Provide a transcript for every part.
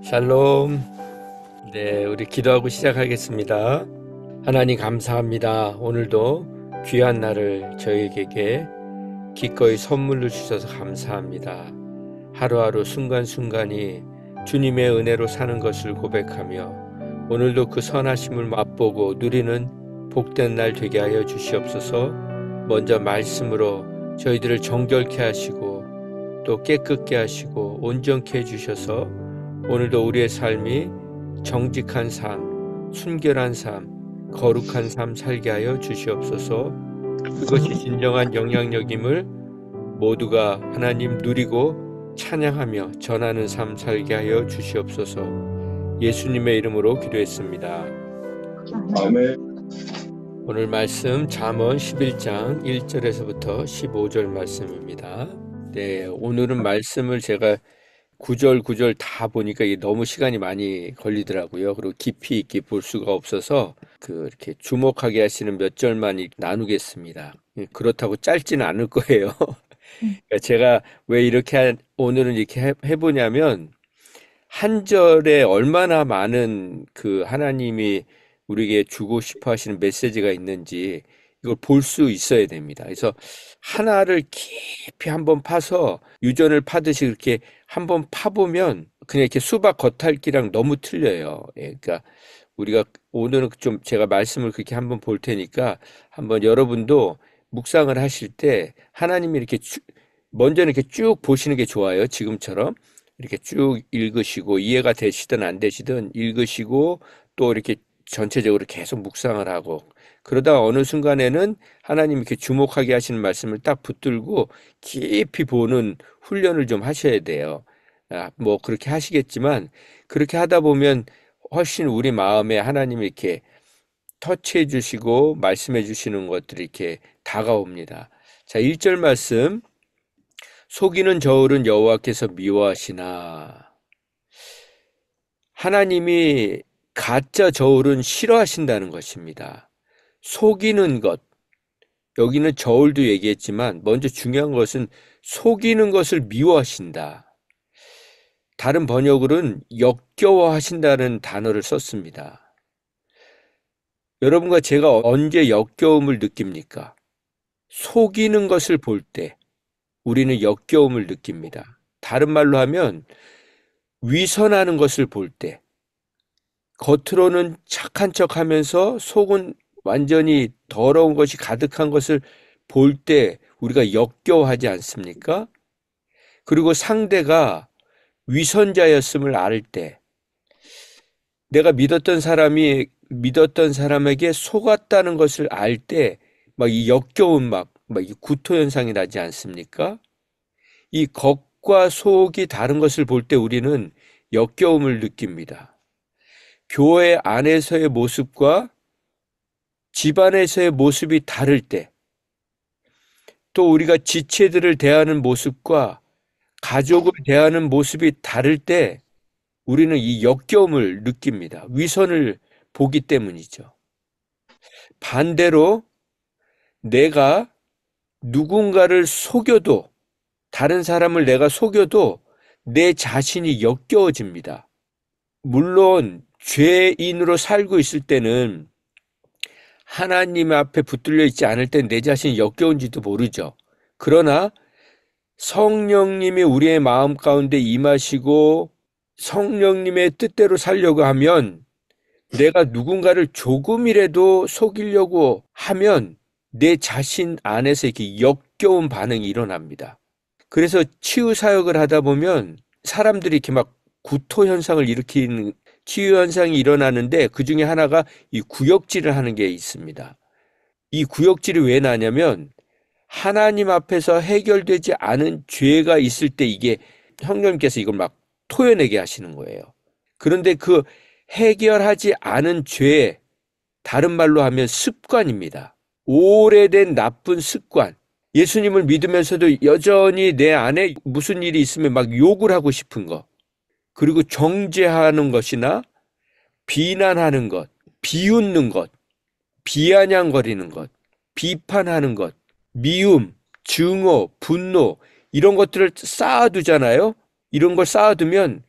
샬롬. 네, 우리 기도하고 시작하겠습니다. 하나님 감사합니다. 오늘도 귀한 날을 저에게 기꺼이 선물로 주셔서 감사합니다. 하루하루 순간순간이 주님의 은혜로 사는 것을 고백하며 오늘도 그 선하심을 맛보고 누리는 복된 날 되게 하여 주시옵소서. 먼저 말씀으로 저희들을 정결케 하시고 또 깨끗게 하시고 온전케 해주셔서 오늘도 우리의 삶이 정직한 삶, 순결한 삶, 거룩한 삶 살게 하여 주시옵소서. 그것이 진정한 영향력임을 모두가 하나님 누리고 찬양하며 전하는 삶 살게 하여 주시옵소서. 예수님의 이름으로 기도했습니다. 아멘. 오늘 말씀 잠언 11장 1절에서부터 15절 말씀입니다. 네, 오늘은 말씀을 제가 구절 다 보니까 이게 너무 시간이 많이 걸리더라고요. 그리고 깊이 있게 볼 수가 없어서 이렇게 주목하게 하시는 몇 절만 나누겠습니다. 그렇다고 짧지는 않을 거예요. 그러니까 제가 왜 이렇게 오늘은 이렇게 해보냐면 한 절에 얼마나 많은 하나님이 우리에게 주고 싶어 하시는 메시지가 있는지 이걸 볼 수 있어야 됩니다. 그래서 하나를 깊이 한번 파서 유전을 파듯이 그렇게 한번 파보면 그냥 이렇게 수박 겉핥기랑 너무 틀려요. 그러니까 우리가 오늘은 좀 제가 말씀을 그렇게 한번 볼 테니까 한번 여러분도 묵상을 하실 때 하나님이 이렇게 먼저는 이렇게 쭉 보시는 게 좋아요. 지금처럼 이렇게 쭉 읽으시고 이해가 되시든 안 되시든 읽으시고 또 이렇게 전체적으로 계속 묵상을 하고 그러다 어느 순간에는 하나님 이렇게 주목하게 하시는 말씀을 딱 붙들고 깊이 보는 훈련을 좀 하셔야 돼요. 뭐 그렇게 하시겠지만 그렇게 하다 보면 훨씬 우리 마음에 하나님이 이렇게 터치해 주시고 말씀해 주시는 것들이 이렇게 다가옵니다. 자, 1절 말씀. 속이는 저울은 여호와께서 미워하시나. 하나님이 가짜 저울은 싫어하신다는 것입니다. 속이는 것, 여기는 저울도 얘기했지만 먼저 중요한 것은 속이는 것을 미워하신다. 다른 번역으로는 역겨워하신다는 단어를 썼습니다. 여러분과 제가 언제 역겨움을 느낍니까? 속이는 것을 볼 때 우리는 역겨움을 느낍니다. 다른 말로 하면 위선하는 것을 볼 때, 겉으로는 착한 척하면서 속은 완전히 더러운 것이 가득한 것을 볼 때 우리가 역겨워하지 않습니까? 그리고 상대가 위선자였음을 알 때, 내가 믿었던 사람에게 속았다는 것을 알 때 막 이 역겨움 이 구토 현상이 나지 않습니까? 이 겉과 속이 다른 것을 볼 때 우리는 역겨움을 느낍니다. 교회 안에서의 모습과 집안에서의 모습이 다를 때, 또 우리가 지체들을 대하는 모습과 가족을 대하는 모습이 다를 때 우리는 이 역겨움을 느낍니다. 위선을 보기 때문이죠. 반대로 내가 누군가를 속여도, 다른 사람을 내가 속여도 내 자신이 역겨워집니다. 물론 죄인으로 살고 있을 때는 하나님 앞에 붙들려 있지 않을 땐 내 자신이 역겨운지도 모르죠. 그러나 성령님이 우리의 마음 가운데 임하시고 성령님의 뜻대로 살려고 하면, 내가 누군가를 조금이라도 속이려고 하면 내 자신 안에서 이렇게 역겨운 반응이 일어납니다. 그래서 치유 사역을 하다 보면 사람들이 이렇게 막 구토 현상을 일으키는 치유 현상이 일어나는데 그 중에 하나가 이 구역질을 하는 게 있습니다. 이 구역질이 왜 나냐면 하나님 앞에서 해결되지 않은 죄가 있을 때 이게 성령님께서 이걸 막 토해내게 하시는 거예요. 그런데 그 해결하지 않은 죄, 다른 말로 하면 습관입니다. 오래된 나쁜 습관. 예수님을 믿으면서도 여전히 내 안에 무슨 일이 있으면 막 욕을 하고 싶은 것, 그리고 정죄하는 것이나 비난하는 것, 비웃는 것, 비아냥거리는 것, 비판하는 것, 미움, 증오, 분노, 이런 것들을 쌓아두잖아요. 이런 걸 쌓아두면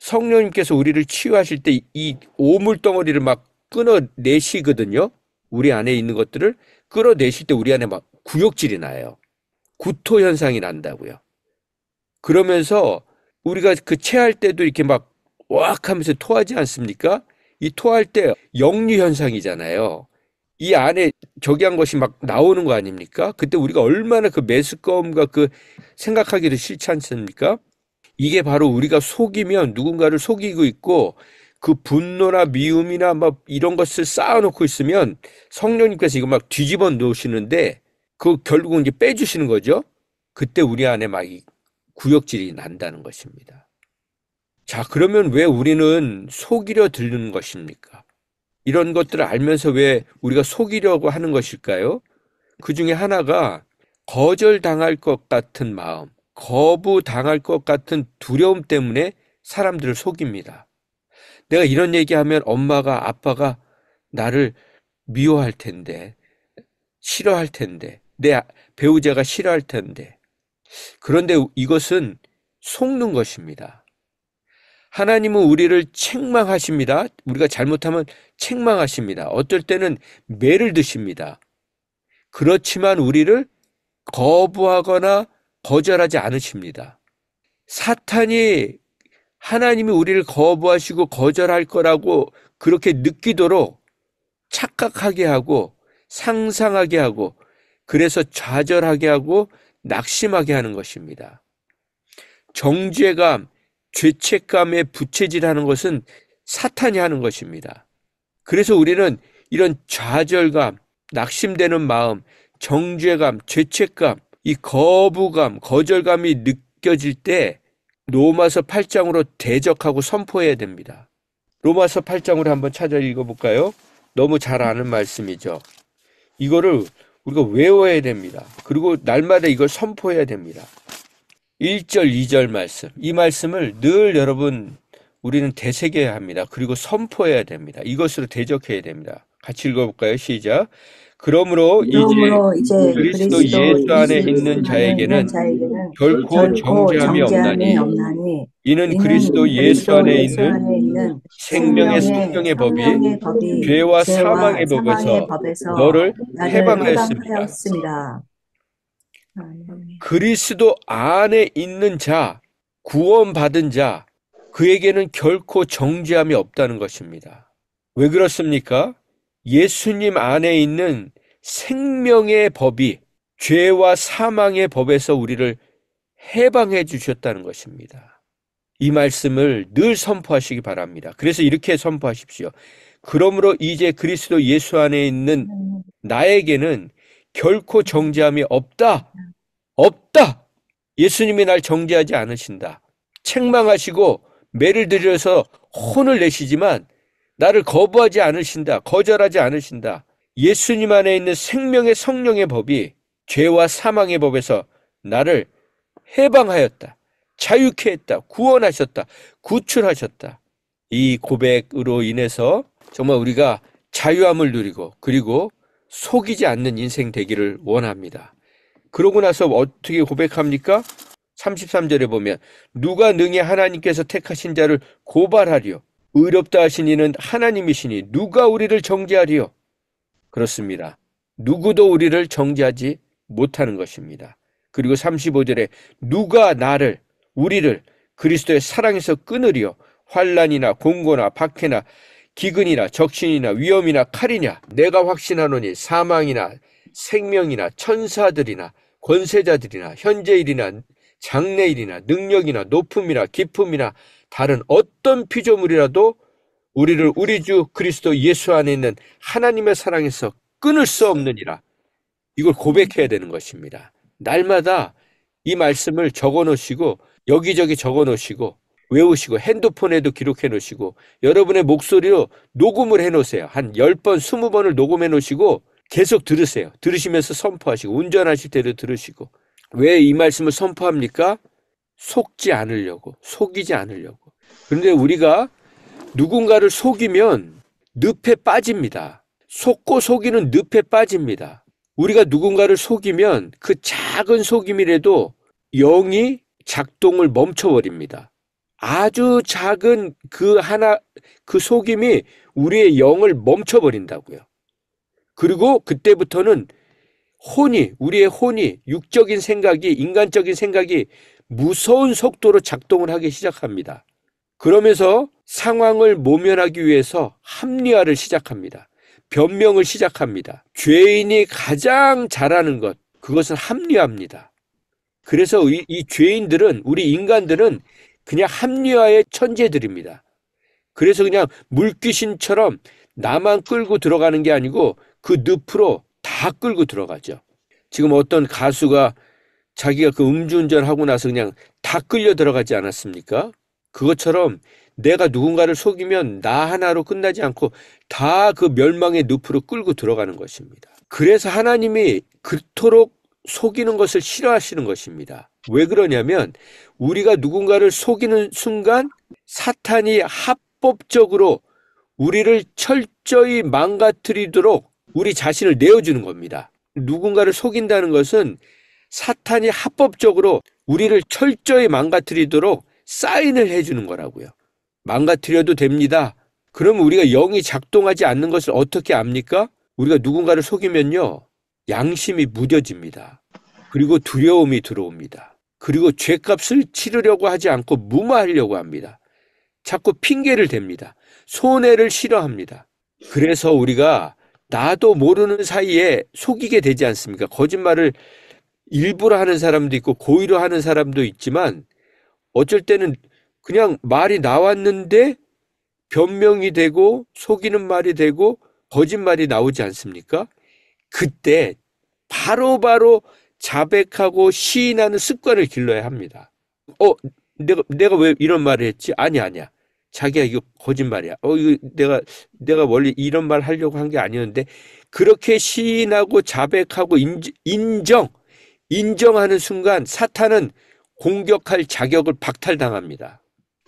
성령님께서 우리를 치유하실 때 이 오물덩어리를 막 끊어내시거든요. 우리 안에 있는 것들을 끌어내실 때 우리 안에 막 구역질이 나요. 구토 현상이 난다고요. 그러면서 우리가 그 체할 때도 이렇게 막 왁 하면서 토하지 않습니까? 이 토할 때 역류 현상이잖아요. 이 안에 저기한 것이 막 나오는 거 아닙니까? 그때 우리가 얼마나 그 메스꺼움과 그 생각하기도 싫지 않습니까? 이게 바로 우리가 속이면 누군가를 속이고 있고 그 분노나 미움이나 막 이런 것을 쌓아놓고 있으면 성령님께서 이거 막 뒤집어 놓으시는데 그 결국은 이제 빼주시는 거죠. 그때 우리 안에 막 이 구역질이 난다는 것입니다. 자, 그러면 왜 우리는 속이려 들는 것입니까? 이런 것들을 알면서 왜 우리가 속이려고 하는 것일까요? 그 중에 하나가 거절당할 것 같은 마음, 거부당할 것 같은 두려움 때문에 사람들을 속입니다. 내가 이런 얘기하면 엄마가, 아빠가 나를 미워할 텐데, 싫어할 텐데, 내 배우자가 싫어할 텐데. 그런데 이것은 속는 것입니다. 하나님은 우리를 책망하십니다. 우리가 잘못하면 책망하십니다. 어떨 때는 매를 드십니다. 그렇지만 우리를 거부하거나 거절하지 않으십니다. 사탄이 하나님이 우리를 거부하시고 거절할 거라고 그렇게 느끼도록 착각하게 하고 상상하게 하고 그래서 좌절하게 하고 낙심하게 하는 것입니다. 정죄감, 죄책감에 부채질하는 것은 사탄이 하는 것입니다. 그래서 우리는 이런 좌절감, 낙심되는 마음, 정죄감, 죄책감, 이 거부감, 거절감이 느껴질 때 로마서 8장으로 대적하고 선포해야 됩니다. 로마서 8장으로 한번 찾아 읽어볼까요? 너무 잘 아는 말씀이죠. 이거를 우리가 외워야 됩니다. 그리고 날마다 이걸 선포해야 됩니다. 1절, 2절 말씀. 이 말씀을 늘 여러분 우리는 되새겨야 합니다. 그리고 선포해야 됩니다. 이것으로 대적해야 됩니다. 같이 읽어볼까요? 시작. 그러므로 이제 그리스도 예수 안에 있는 자에게는 결코 정죄함이 없나니 이는 그리스도 예수 안에 있는 생명의 성령의 법이 죄와 사망의 법에서 너를 해방하였습니다. 그리스도 안에 있는 자, 구원받은 자, 그에게는 결코 정죄함이 없다는 것입니다. 왜 그렇습니까? 예수님 안에 있는 생명의 법이 죄와 사망의 법에서 우리를 해방해 주셨다는 것입니다. 이 말씀을 늘 선포하시기 바랍니다. 그래서 이렇게 선포하십시오. 그러므로 이제 그리스도 예수 안에 있는 나에게는 결코 정죄함이 없다. 없다. 예수님이 날 정죄하지 않으신다. 책망하시고 매를 들여서 혼을 내시지만 나를 거부하지 않으신다. 거절하지 않으신다. 예수님 안에 있는 생명의 성령의 법이 죄와 사망의 법에서 나를 해방하였다. 자유케 했다. 구원하셨다. 구출하셨다. 이 고백으로 인해서 정말 우리가 자유함을 누리고 그리고 속이지 않는 인생 되기를 원합니다. 그러고 나서 어떻게 고백합니까? 33절에 보면 누가 능히 하나님께서 택하신 자를 고발하리요. 의롭다 하신 이는 하나님이시니 누가 우리를 정죄하리요. 그렇습니다. 누구도 우리를 정죄하지 못하는 것입니다. 그리고 35절에 누가 나를 우리를 그리스도의 사랑에서 끊으리요. 환난이나 공고나 박해나 기근이나 적신이나 위험이나 칼이냐. 내가 확신하노니 사망이나 생명이나 천사들이나 권세자들이나 현재일이나 장래일이나 능력이나 높음이나 깊음이나 다른 어떤 피조물이라도 우리를 우리 주 그리스도 예수 안에 있는 하나님의 사랑에서 끊을 수 없느니라. 이걸 고백해야 되는 것입니다. 날마다 이 말씀을 적어 놓으시고 여기저기 적어 놓으시고 외우시고 핸드폰에도 기록해 놓으시고 여러분의 목소리로 녹음을 해 놓으세요. 한 10번, 20번을 녹음해 놓으시고 계속 들으세요. 들으시면서 선포하시고 운전하실 때도 들으시고. 왜 이 말씀을 선포합니까? 속지 않으려고, 속이지 않으려고. 그런데 우리가 누군가를 속이면 늪에 빠집니다. 속고 속이는 늪에 빠집니다. 우리가 누군가를 속이면 그 작은 속임이라도 영이 작동을 멈춰버립니다. 아주 작은 그 속임이 우리의 영을 멈춰버린다고요. 그리고 그때부터는 우리의 혼이, 육적인 생각이, 인간적인 생각이 무서운 속도로 작동을 하기 시작합니다. 그러면서 상황을 모면하기 위해서 합리화를 시작합니다. 변명을 시작합니다. 죄인이 가장 잘하는 것, 그것은 합리화입니다. 그래서 이 죄인들은, 우리 인간들은 그냥 합리화의 천재들입니다. 그래서 그냥 물귀신처럼 나만 끌고 들어가는 게 아니고 그 늪으로 다 끌고 들어가죠. 지금 어떤 가수가 자기가 그 음주운전하고 나서 그냥 다 끌려 들어가지 않았습니까? 그것처럼 내가 누군가를 속이면 나 하나로 끝나지 않고 다 그 멸망의 늪으로 끌고 들어가는 것입니다. 그래서 하나님이 그토록 속이는 것을 싫어하시는 것입니다. 왜 그러냐면 우리가 누군가를 속이는 순간 사탄이 합법적으로 우리를 철저히 망가뜨리도록 우리 자신을 내어주는 겁니다. 누군가를 속인다는 것은 사탄이 합법적으로 우리를 철저히 망가뜨리도록 사인을 해주는 거라고요. 망가뜨려도 됩니다. 그러면 우리가 영이 작동하지 않는 것을 어떻게 압니까? 우리가 누군가를 속이면요, 양심이 무뎌집니다. 그리고 두려움이 들어옵니다. 그리고 죄값을 치르려고 하지 않고 무마하려고 합니다. 자꾸 핑계를 댑니다. 손해를 싫어합니다. 그래서 우리가 나도 모르는 사이에 속이게 되지 않습니까? 거짓말을 일부러 하는 사람도 있고 고의로 하는 사람도 있지만 어쩔 때는 그냥 말이 나왔는데 변명이 되고 속이는 말이 되고 거짓말이 나오지 않습니까? 그때 바로바로 자백하고 시인하는 습관을 길러야 합니다. 내가 왜 이런 말을 했지? 아니야. 자기야, 이거 거짓말이야. 이거 내가 원래 이런 말 하려고 한 게 아니었는데, 그렇게 시인하고 자백하고 인정하는 순간 사탄은 공격할 자격을 박탈당합니다.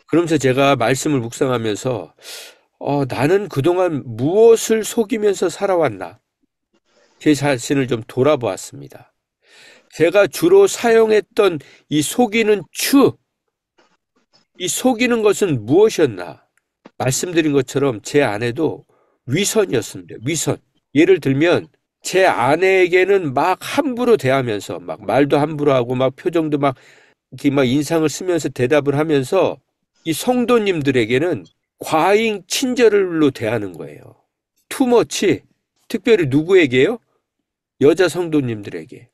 그러면서 제가 말씀을 묵상하면서, 나는 그동안 무엇을 속이면서 살아왔나? 제 자신을 좀 돌아보았습니다. 제가 주로 사용했던 이 속이는 이 속이는 것은 무엇이었나? 말씀드린 것처럼 제 아내도 위선이었습니다. 위선. 예를 들면 제 아내에게는 막 함부로 대하면서 막 말도 함부로 하고 막 표정도 막 이렇게 막 인상을 쓰면서 대답을 하면서 이 성도님들에게는 과잉 친절로 대하는 거예요. 투머치. 특별히 누구에게요? 여자 성도님들에게.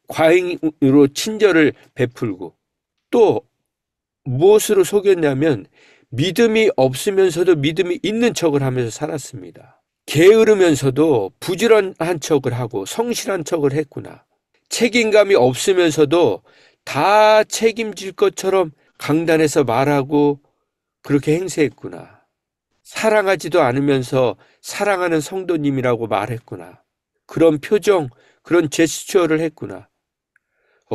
과잉으로 친절을 베풀고 또 무엇으로 속였냐면 믿음이 없으면서도 믿음이 있는 척을 하면서 살았습니다. 게으르면서도 부지런한 척을 하고 성실한 척을 했구나. 책임감이 없으면서도 다 책임질 것처럼 강단에서 말하고 그렇게 행세했구나. 사랑하지도 않으면서 사랑하는 성도님이라고 말했구나. 그런 표정, 그런 제스처를 했구나.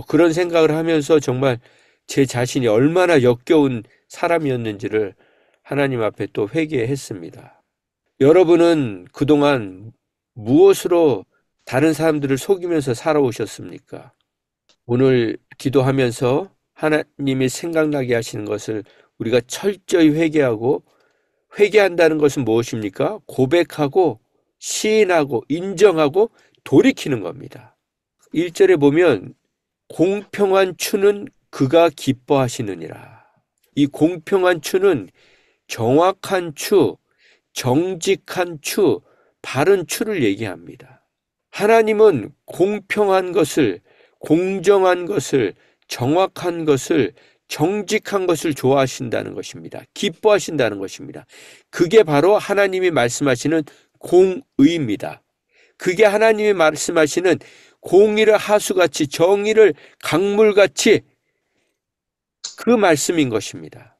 그런 생각을 하면서 정말 제 자신이 얼마나 역겨운 사람이었는지를 하나님 앞에 또 회개했습니다. 여러분은 그동안 무엇으로 다른 사람들을 속이면서 살아오셨습니까? 오늘 기도하면서 하나님이 생각나게 하시는 것을 우리가 철저히 회개하고, 회개한다는 것은 무엇입니까? 고백하고 시인하고 인정하고 돌이키는 겁니다. 1절에 보면 공평한 추는 그가 기뻐하시느니라. 이 공평한 추는 정확한 추, 정직한 추, 바른 추를 얘기합니다. 하나님은 공평한 것을, 공정한 것을, 정확한 것을, 정직한 것을 좋아하신다는 것입니다. 기뻐하신다는 것입니다. 그게 바로 하나님이 말씀하시는 공의입니다. 그게 하나님이 말씀하시는 공의를 하수같이 정의를 강물같이 그 말씀인 것입니다.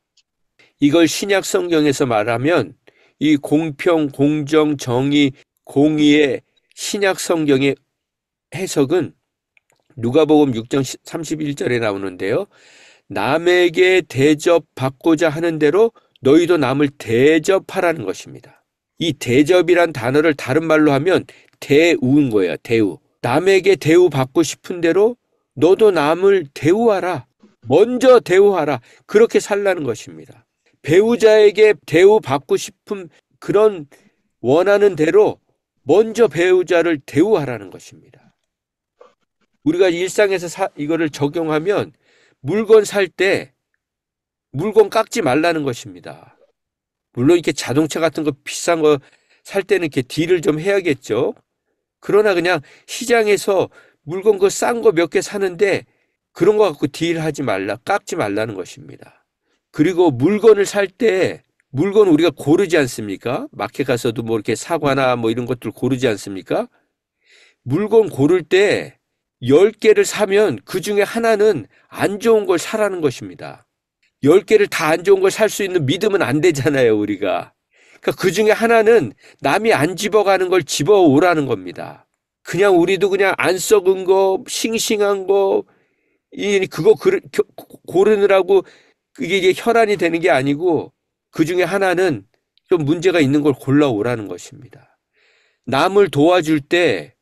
이걸 신약 성경에서 말하면 이 공평, 공정, 정의, 공의의 신약 성경의 해석은 누가복음 6장 31절에 나오는데요. 남에게 대접받고자 하는 대로 너희도 남을 대접하라는 것입니다. 이 대접이란 단어를 다른 말로 하면 대우인 거예요. 대우. 남에게 대우받고 싶은 대로 너도 남을 대우하라. 먼저 대우하라. 그렇게 살라는 것입니다. 배우자에게 대우받고 싶은 그런 원하는 대로 먼저 배우자를 대우하라는 것입니다. 우리가 일상에서 이거를 적용하면 물건 살 때 물건 깎지 말라는 것입니다. 물론 이렇게 자동차 같은 거 비싼 거 살 때는 이렇게 딜을 좀 해야겠죠. 그러나 그냥 시장에서 물건 그 싼 거 몇 개 사는데 그런 거 갖고 딜하지 말라, 깎지 말라는 것입니다. 그리고 물건을 살 때 물건 우리가 고르지 않습니까? 마켓 가서도 뭐 이렇게 사과나 뭐 이런 것들 고르지 않습니까? 물건 고를 때 10개를 사면 그 중에 하나는 안 좋은 걸 사라는 것입니다. 10개를 다 안 좋은 걸 살 수 있는 믿음은 안 되잖아요, 우리가. 그러니까 그 중에 하나는 남이 안 집어가는 걸 집어오라는 겁니다. 그냥 우리도 그냥 안 썩은 거, 싱싱한 거, 그거 고르느라고 이게 혈안이 되는 게 아니고 그 중에 하나는 좀 문제가 있는 걸 골라오라는 것입니다. 남을 도와줄 때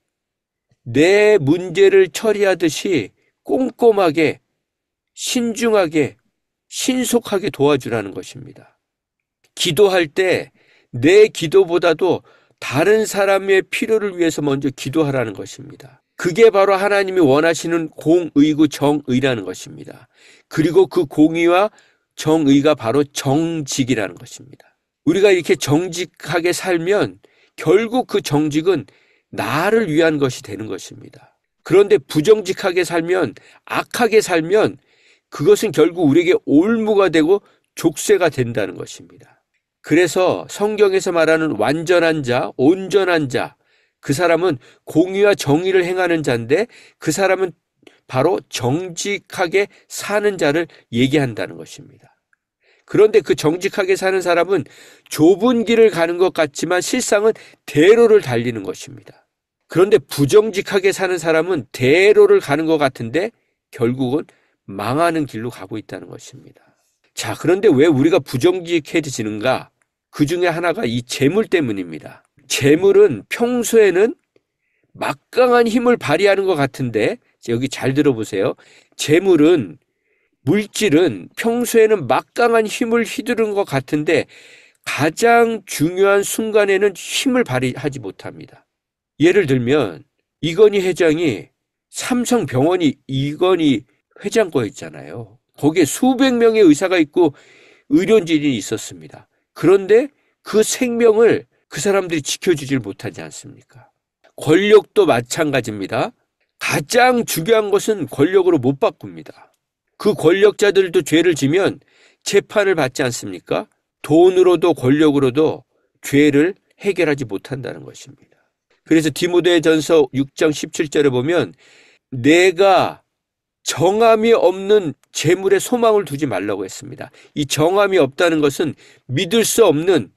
내 문제를 처리하듯이 꼼꼼하게, 신중하게, 신속하게 도와주라는 것입니다. 기도할 때 내 기도보다도 다른 사람의 필요를 위해서 먼저 기도하라는 것입니다. 그게 바로 하나님이 원하시는 공의고 정의라는 것입니다. 그리고 그 공의와 정의가 바로 정직이라는 것입니다. 우리가 이렇게 정직하게 살면 결국 그 정직은 나를 위한 것이 되는 것입니다. 그런데 부정직하게 살면, 악하게 살면 그것은 결국 우리에게 올무가 되고 족쇄가 된다는 것입니다. 그래서 성경에서 말하는 완전한 자, 온전한 자, 그 사람은 공의와 정의를 행하는 자인데 그 사람은 바로 정직하게 사는 자를 얘기한다는 것입니다. 그런데 그 정직하게 사는 사람은 좁은 길을 가는 것 같지만 실상은 대로를 달리는 것입니다. 그런데 부정직하게 사는 사람은 대로를 가는 것 같은데 결국은 망하는 길로 가고 있다는 것입니다. 자, 그런데 왜 우리가 부정직해지는가? 그 중에 하나가 이 재물 때문입니다. 재물은 평소에는 막강한 힘을 발휘하는 것 같은데, 여기 잘 들어보세요. 재물은, 물질은 평소에는 막강한 힘을 휘두르는 것 같은데 가장 중요한 순간에는 힘을 발휘하지 못합니다. 예를 들면 이건희 회장이 삼성병원이 이건희 회장 거였잖아요. 거기에 수백 명의 의사가 있고 의료진이 있었습니다. 그런데 그 생명을 그 사람들이 지켜주질 못하지 않습니까? 권력도 마찬가지입니다. 가장 중요한 것은 권력으로 못 바꿉니다. 그 권력자들도 죄를 지면 재판을 받지 않습니까? 돈으로도 권력으로도 죄를 해결하지 못한다는 것입니다. 그래서 디모데전서 6장 17절에 보면 내가 정함이 없는 재물에 소망을 두지 말라고 했습니다. 이 정함이 없다는 것은 믿을 수 없는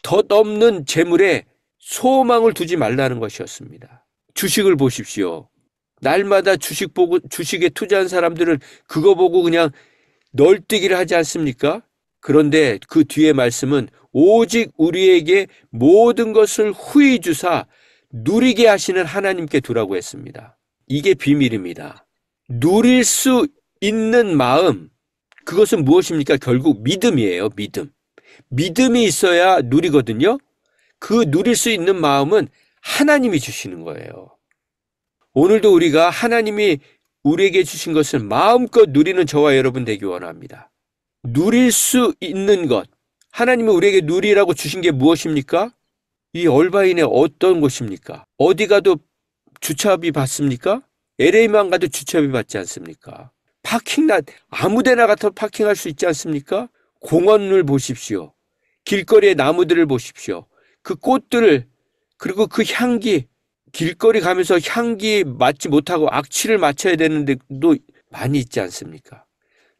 덧없는 재물에 소망을 두지 말라는 것이었습니다. 주식을 보십시오. 날마다 주식에 투자한 사람들은 그거 보고 그냥 널뛰기를 하지 않습니까? 그런데 그 뒤에 말씀은 오직 우리에게 모든 것을 후히 주사 누리게 하시는 하나님께 두라고 했습니다. 이게 비밀입니다. 누릴 수 있는 마음, 그것은 무엇입니까? 결국 믿음이에요. 믿음. 믿음이 있어야 누리거든요. 그 누릴 수 있는 마음은 하나님이 주시는 거예요. 오늘도 우리가 하나님이 우리에게 주신 것을 마음껏 누리는 저와 여러분 되기 원합니다. 누릴 수 있는 것, 하나님이 우리에게 누리라고 주신 게 무엇입니까? 이 얼바인에 어떤 곳입니까? 어디 가도 주차비 받습니까? LA만 가도 주차비 받지 않습니까? 파킹랏 아무데나 가서 파킹할 수 있지 않습니까? 공원을 보십시오. 길거리의 나무들을 보십시오. 그 꽃들을, 그리고 그 향기, 길거리 가면서 향기 맡지 못하고 악취를 맡아야 되는데도 많이 있지 않습니까?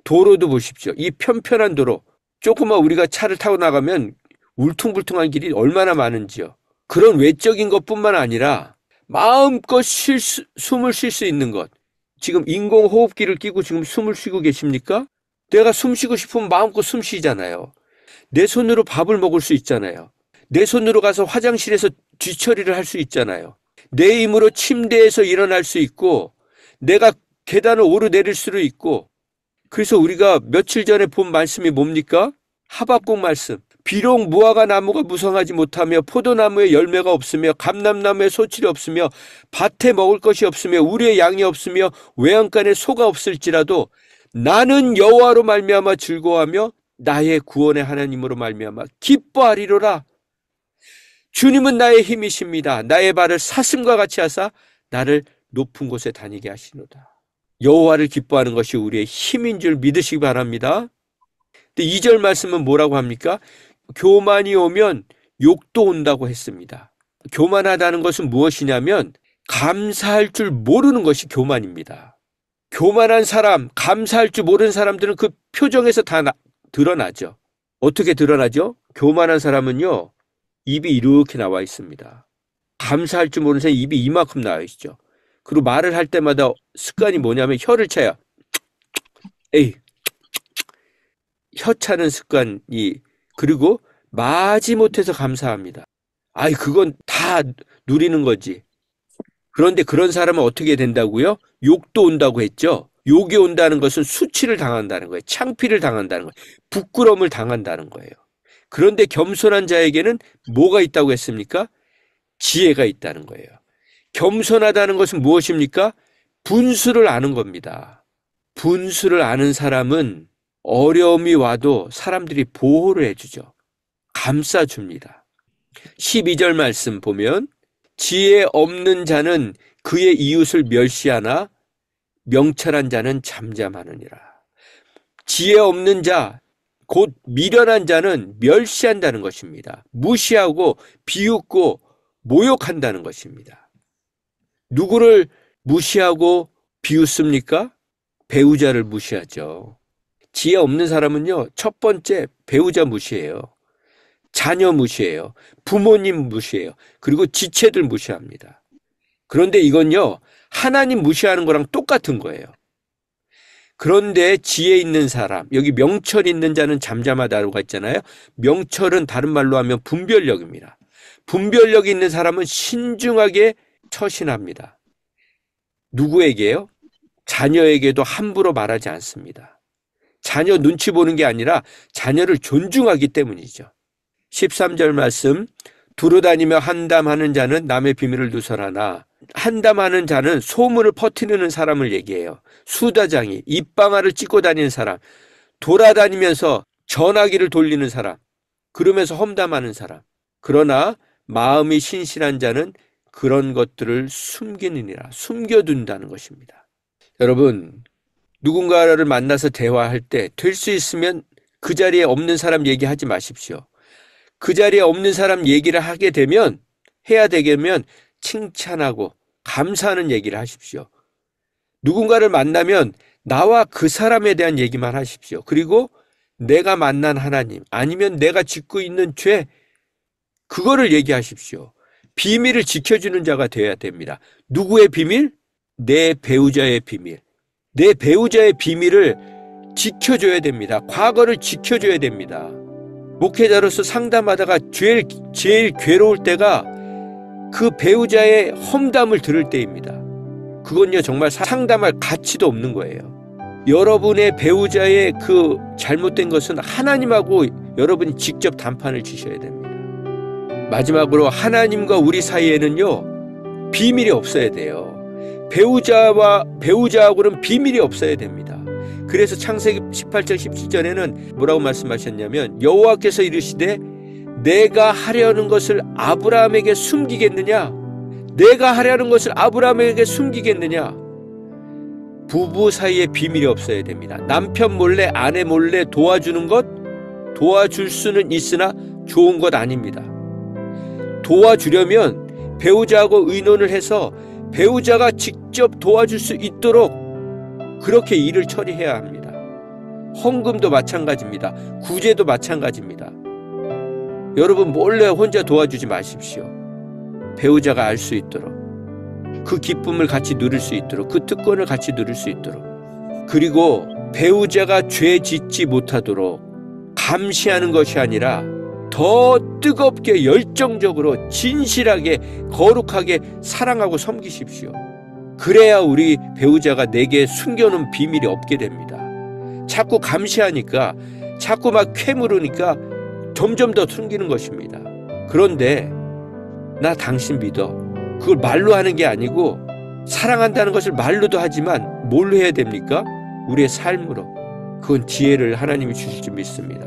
도로도 보십시오. 이 편편한 도로, 조금만 우리가 차를 타고 나가면 울퉁불퉁한 길이 얼마나 많은지요. 그런 외적인 것뿐만 아니라 마음껏 숨을 쉴 수 있는 것. 지금 인공호흡기를 끼고 지금 숨을 쉬고 계십니까? 내가 숨 쉬고 싶으면 마음껏 숨 쉬잖아요. 내 손으로 밥을 먹을 수 있잖아요. 내 손으로 가서 화장실에서 뒤처리를 할 수 있잖아요. 내 힘으로 침대에서 일어날 수 있고 내가 계단을 오르내릴 수도 있고 그래서 우리가 며칠 전에 본 말씀이 뭡니까? 하박국 말씀. 비록 무화과 나무가 무성하지 못하며 포도나무에 열매가 없으며 감람나무에 소출이 없으며 밭에 먹을 것이 없으며 우리의 양이 없으며 외양간에 소가 없을지라도 나는 여호와로 말미암아 즐거워하며 나의 구원의 하나님으로 말미암아 기뻐하리로라. 주님은 나의 힘이십니다. 나의 발을 사슴과 같이 하사 나를 높은 곳에 다니게 하시노다. 여호와를 기뻐하는 것이 우리의 힘인 줄 믿으시기 바랍니다. 근데 2절 말씀은 뭐라고 합니까? 교만이 오면 욕도 온다고 했습니다. 교만하다는 것은 무엇이냐면 감사할 줄 모르는 것이 교만입니다. 교만한 사람, 감사할 줄 모르는 사람들은 그 표정에서 다 드러나죠. 어떻게 드러나죠? 교만한 사람은요, 입이 이렇게 나와 있습니다. 감사할 줄 모르는 사람이 입이 이만큼 나와 있죠. 그리고 말을 할 때마다 습관이 뭐냐면 혀를 차요. 에이, 혀 차는 습관이. 그리고 마지못해서 감사합니다. 아이, 그건 다 누리는 거지. 그런데 그런 사람은 어떻게 된다고요? 욕도 온다고 했죠. 욕이 온다는 것은 수치를 당한다는 거예요. 창피를 당한다는 거예요. 부끄러움을 당한다는 거예요. 그런데 겸손한 자에게는 뭐가 있다고 했습니까? 지혜가 있다는 거예요. 겸손하다는 것은 무엇입니까? 분수를 아는 겁니다. 분수를 아는 사람은 어려움이 와도 사람들이 보호를 해주죠. 감싸줍니다. 12절 말씀 보면 지혜 없는 자는 그의 이웃을 멸시하나 명철한 자는 잠잠하느니라. 지혜 없는 자, 곧 미련한 자는 멸시한다는 것입니다. 무시하고 비웃고 모욕한다는 것입니다. 누구를 무시하고 비웃습니까? 배우자를 무시하죠. 지혜 없는 사람은요, 첫 번째 배우자 무시해요. 자녀 무시해요. 부모님 무시해요. 그리고 지체들 무시합니다. 그런데 이건요, 하나님 무시하는 거랑 똑같은 거예요. 그런데 지혜 있는 사람, 여기 명철 있는 자는 잠잠하다고 했잖아요. 명철은 다른 말로 하면 분별력입니다. 분별력이 있는 사람은 신중하게 처신합니다. 누구에게요? 자녀에게도 함부로 말하지 않습니다. 자녀 눈치 보는 게 아니라 자녀를 존중하기 때문이죠. 13절 말씀, 두루다니며 한담하는 자는 남의 비밀을 누설하나 한담하는 자는 소문을 퍼뜨리는 사람을 얘기해요. 수다장이, 입방아를 찍고 다니는 사람, 돌아다니면서 전화기를 돌리는 사람, 그러면서 험담하는 사람. 그러나 마음이 신실한 자는 그런 것들을 숨기느니라, 숨겨둔다는 것입니다. 여러분, 누군가를 만나서 대화할 때 될 수 있으면 그 자리에 없는 사람 얘기하지 마십시오. 그 자리에 없는 사람 얘기를 하게 되면, 해야 되면 칭찬하고 감사하는 얘기를 하십시오. 누군가를 만나면 나와 그 사람에 대한 얘기만 하십시오. 그리고 내가 만난 하나님, 아니면 내가 짓고 있는 죄, 그거를 얘기하십시오. 비밀을 지켜주는 자가 되어야 됩니다. 누구의 비밀? 내 배우자의 비밀. 내 배우자의 비밀을 지켜줘야 됩니다. 과거를 지켜줘야 됩니다. 목회자로서 상담하다가 제일 괴로울 때가 그 배우자의 험담을 들을 때입니다. 그건요, 정말 상담할 가치도 없는 거예요. 여러분의 배우자의 그 잘못된 것은 하나님하고 여러분이 직접 단판을 지셔야 됩니다. 마지막으로 하나님과 우리 사이에는요, 비밀이 없어야 돼요. 배우자하고는 비밀이 없어야 됩니다. 그래서 창세기 18절 17절에는 뭐라고 말씀하셨냐면 여호와께서 이르시되 내가 하려는 것을 아브라함에게 숨기겠느냐? 내가 하려는 것을 아브라함에게 숨기겠느냐? 부부 사이에 비밀이 없어야 됩니다. 남편 몰래 아내 몰래 도와주는 것, 도와줄 수는 있으나 좋은 것 아닙니다. 도와주려면 배우자하고 의논을 해서 배우자가 직접 도와줄 수 있도록 그렇게 일을 처리해야 합니다. 헌금도 마찬가지입니다. 구제도 마찬가지입니다. 여러분 몰래 혼자 도와주지 마십시오. 배우자가 알 수 있도록, 그 기쁨을 같이 누릴 수 있도록, 그 특권을 같이 누릴 수 있도록, 그리고 배우자가 죄 짓지 못하도록 감시하는 것이 아니라 더 뜨겁게 열정적으로 진실하게 거룩하게 사랑하고 섬기십시오. 그래야 우리 배우자가 내게 숨겨놓은 비밀이 없게 됩니다. 자꾸 감시하니까, 자꾸 막 캐물으니까 점점 더 숨기는 것입니다. 그런데 나 당신 믿어. 그걸 말로 하는 게 아니고 사랑한다는 것을 말로도 하지만 뭘로 해야 됩니까? 우리의 삶으로. 그건 지혜를 하나님이 주실 줄 믿습니다.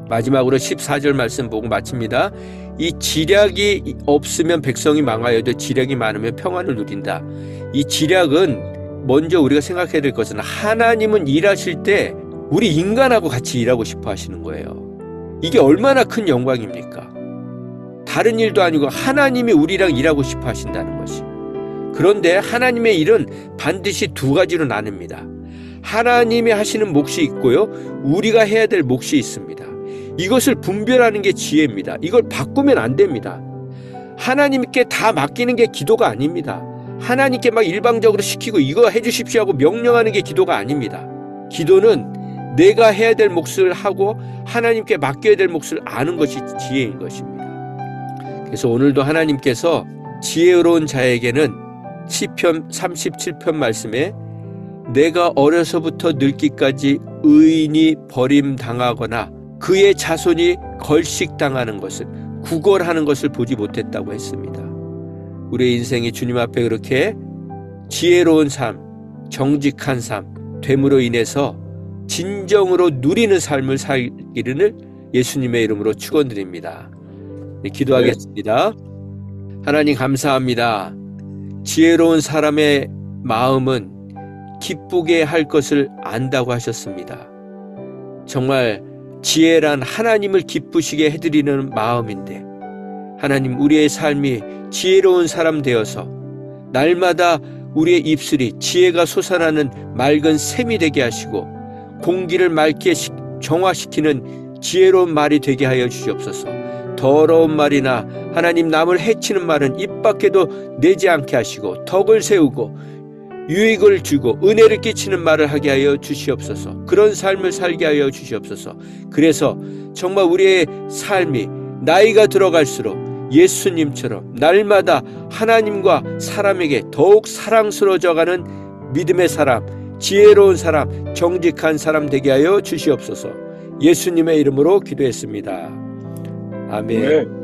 마지막으로 14절 말씀 보고 마칩니다. 이 지략이 없으면 백성이 망하여도 지략이 많으면 평안을 누린다. 이 지략은 먼저 우리가 생각해야 될 것은 하나님은 일하실 때 우리 인간하고 같이 일하고 싶어 하시는 거예요. 이게 얼마나 큰 영광입니까? 다른 일도 아니고 하나님이 우리랑 일하고 싶어 하신다는 것이. 그런데 하나님의 일은 반드시 두 가지로 나뉩니다. 하나님이 하시는 몫이 있고요, 우리가 해야 될 몫이 있습니다. 이것을 분별하는 게 지혜입니다. 이걸 바꾸면 안 됩니다. 하나님께 다 맡기는 게 기도가 아닙니다. 하나님께 막 일방적으로 시키고 이거 해주십시오 하고 명령하는 게 기도가 아닙니다. 기도는 내가 해야 될 몫을 하고 하나님께 맡겨야 될 몫을 아는 것이 지혜인 것입니다. 그래서 오늘도 하나님께서 지혜로운 자에게는 시편 37편 말씀에 내가 어려서부터 늙기까지 의인이 버림당하거나 그의 자손이 걸식당하는 것을, 구걸하는 것을 보지 못했다고 했습니다. 우리의 인생이 주님 앞에 그렇게 지혜로운 삶, 정직한 삶 됨으로 인해서 진정으로 누리는 삶을 살기를 예수님의 이름으로 축원드립니다. 네, 기도하겠습니다. 하나님 감사합니다. 지혜로운 사람의 마음은 기쁘게 할 것을 안다고 하셨습니다. 정말 지혜란 하나님을 기쁘시게 해드리는 마음인데, 하나님 우리의 삶이 지혜로운 사람 되어서 날마다 우리의 입술이 지혜가 솟아나는 맑은 샘이 되게 하시고 공기를 맑게 정화시키는 지혜로운 말이 되게 하여 주시옵소서. 더러운 말이나 하나님 남을 해치는 말은 입 밖에도 내지 않게 하시고 덕을 세우고 유익을 주고 은혜를 끼치는 말을 하게 하여 주시옵소서. 그런 삶을 살게 하여 주시옵소서. 그래서 정말 우리의 삶이 나이가 들어갈수록 예수님처럼 날마다 하나님과 사람에게 더욱 사랑스러워져가는 믿음의 사람, 지혜로운 사람, 정직한 사람 되게 하여 주시옵소서. 예수님의 이름으로 기도했습니다. 아멘.